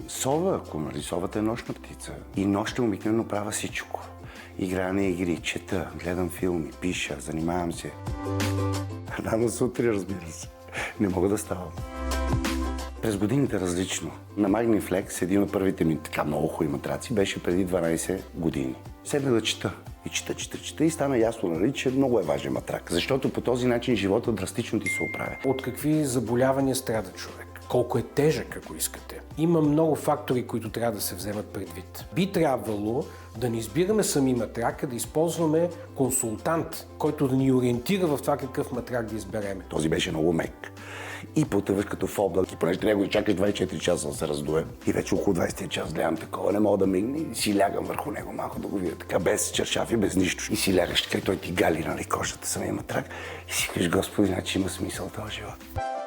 Сова, ако нали, совата е нощна птица. И нощта обикновено правя всичко. Играя на игри, чета, гледам филми, пиша, занимавам се. Рано сутрин, разбира се. Не мога да ставам. През годините различно. На Magniflex, един от първите ми така много хубави матраци, беше преди 12 години. Седна да чета. И чета и стана ясно, нали, че много е важен матрак. Защото по този начин живота драстично ти се оправя. От какви заболявания страда човек? Колко е тежък, ако искате? Има много фактори, които трябва да се вземат предвид. Би трябвало да не избираме сами матрака, да използваме консултант, който да ни ориентира в това какъв матрак да избереме. Този беше много мек. И потъваш като в облак, и понеже трябва да чакаш 24 часа да се раздуе. И вече около 20 час гледам такова, не мога да мигне и си лягам върху него малко да го видя така, без чершафи, без нищо. И си лягаш така и той ти гали, нали, кожата, самия матрак. И си кажеш, Господи, значи има смисъл този живот.